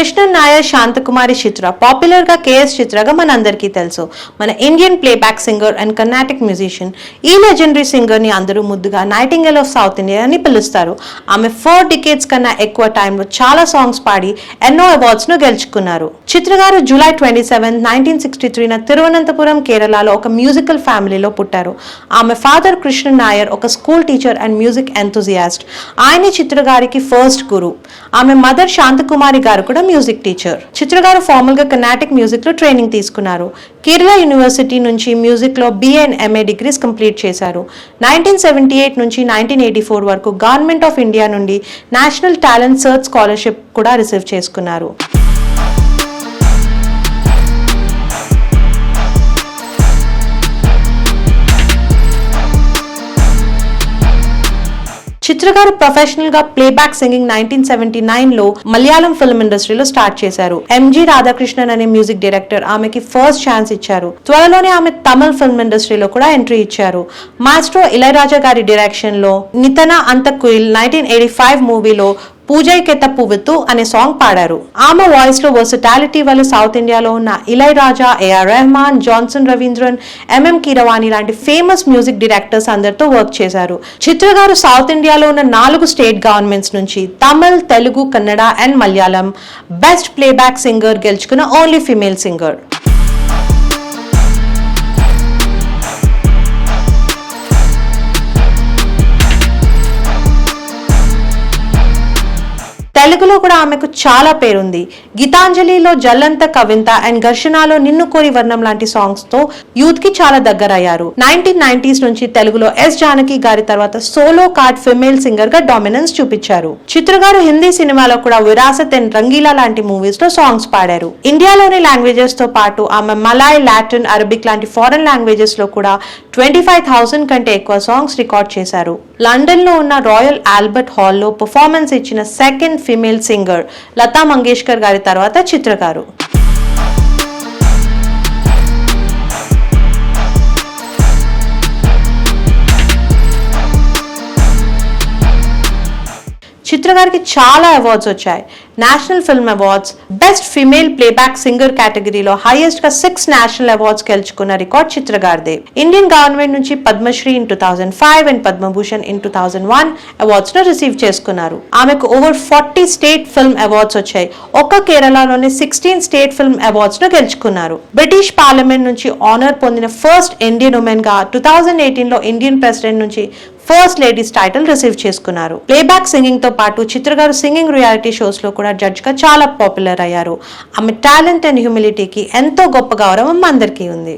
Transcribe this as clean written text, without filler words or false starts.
కృష్ణన్ నాయర్, శాంతకుమారి చిత్ర, popular గా KS చిత్రగా మనందరికీ తెలుసు. మన Indian playback singer and Carnatic musician. ఈ లెజెండరీ సింగర్ ని అందరూ ముద్దుగా నైటింగేల్ ఆఫ్ సౌత్ ఇండియా అని పిలుస్తారు. ఆమె 4 decades కన్నా ఎక్కువ టైంలో చాలా సాంగ్స్ పాడి ఎన్నో అవార్డ్స్ ను గెలుచుకున్నారు. చిత్ర గారు జూలై 27, 1963 తిరువనంతపురం, కేరళలో ఒక మ్యూజికల్ ఫ్యామిలీలో పుట్టారు. ఆమె ఫాదర్ కృష్ణన్ నాయర్ ఒక school teacher and music enthusiast. ఆయన చిత్ర గారికి ఫస్ట్ గురు. ఆమె మదర్ శాంతకుమారి గారు కూడా మ్యూజిక్ టీచర్. చిత్ర గారు ఫార్మల్ గా కర్ణాటిక్ మ్యూజిక్ లో ట్రైనింగ్ తీసుకున్నారు. కేరళ యూనివర్సిటీ నుంచి మ్యూజిక్ లో BA and MA degrees complete చేశారు. 1978 నుంచి 1984 వరకు గవర్నమెంట్ ఆఫ్ ఇండియా నుండి నేషనల్ టాలెంట్ సర్చ్ స్కాలర్షిప్ కూడా రిసీవ్ చేసుకున్నారు. చిత్ర గారు ప్రొఫెషనల్ గా ప్లేబ్యాక్ సింగింగ్ 1979 లో మలయాళం ఫిల్మ్ ఇండస్ట్రీలో స్టార్ట్ చేశారు. MG రాధాకృష్ణన్ అనే మ్యూజిక్ డైరెక్టర్ ఆమెకి ఫస్ట్ ఛాన్స్ ఇచ్చారు. త్వరలోనే ఆమె తమిళ ఫిల్మ్ ఇండస్ట్రీలో కూడా ఎంట్రీ ఇచ్చారు. మాస్ట్రో ఇళయరాజా గారి డైరెక్షన్ లో నితన అంతకుయిల్ 1985 మూవీలో పూజైకే తప్పువిత్తు అనే సాంగ్ పాడారు. ఆమె వాయిస్ లో వర్సటాలిటీ వల్ల సౌత్ ఇండియాలో ఉన్న Ilaiyaraaja, AR Rahman, Johnson Raveendran, MM Keeravani లాంటి ఫేమస్ మ్యూజిక్ డైరెక్టర్స్ అందరితో వర్క్ చేశారు. చిత్ర గారు సౌత్ ఇండియాలో ఉన్న 4 స్టేట్ గవర్నమెంట్స్ నుంచి Tamil, Telugu, Kannada and Malayalam best playback singer గెలుచుకున్న ఓన్లీ ఫీమేల్ సింగర్. తెలుగులో కూడా ఆమెకు చాలా పేరుంది. గీతాంజలిలో జల్లంత కవింత అండ్ ఘర్షణలో నిన్ను కోరి వర్ణం లాంటి సాంగ్స్ తో యూత్ కి చాలా దగ్గర అయ్యారు. 1990s నుంచి తెలుగులో S జానకి గారి తర్వాత సోలో కార్డ్ ఫిమేల్ సింగర్ గా డామినెన్స్ చూపించారు. చిత్ర గారు హిందీ సినిమాలో కూడా విరాసత్ అండ్ రంగీలా లాంటి మూవీస్ లో సాంగ్స్ పాడారు. ఇండియాలోని లాంగ్వేజెస్ తో పాటు ఆమె మలాయ్, లాటిన్, అరబిక్ లాంటి ఫారెన్ లాంగ్వేజెస్ లో కూడా 25,000 కంటే ఎక్కువ సాంగ్స్ రికార్డ్ చేశారు. లండన్ లో ఉన్న రాయల్ ఆల్బర్ట్ హాల్ లో పర్ఫార్మెన్స్ ఇచ్చిన second female singer Lata Mangeshkar గారి తర్వాత చిత్ర గారు. చిత్ర గారికి చాలా అవార్డ్స్ వచ్చాయి. National film awards, best female playback singer కేటగిరీలో హైయెస్ట్ గా 6 నేషనల్ అవార్డ్స్ గెలుచుకున్న రికార్డ్ చిత్ర గారిదే. ఇండియన్ గవర్నమెంట్ నుంచి Padma Shri in 2005 and Padma Bhushan in 2001 awards ను రిసీవ్ చేసుకున్నారు. ఆమెకు ఓవర్ 40 స్టేట్ ఫిల్మ్ అవార్డ్స్ వచ్చాయి. ఒక్క కేరళలోనే 16 స్టేట్ ఫిల్మ్ అవార్డ్స్ ను గెలుచుకున్నారు. బ్రిటిష్ పార్లమెంట్ నుంచి ఆనర్ పొందిన ఫస్ట్ ఇండియన్ ఉమెన్ గా 2018 లో ఇండియన్ ప్రెసిడెంట్ నుంచి ఫస్ట్ లేడీస్ టైటిల్ రిసీవ్ చేసుకున్నారు. ప్లేబ్యాక్ సింగింగ్ తో పాటు చిత్ర గారు సింగింగ్ రియాలిటీ షోస్ లో కూడా జడ్జ్ గా చాలా పాపులర్ అయ్యారు. ఆమె టాలెంట్ అండ్ హ్యూమిలిటీకి ఎంతో గొప్ప గౌరవం అందరికీ ఉంది.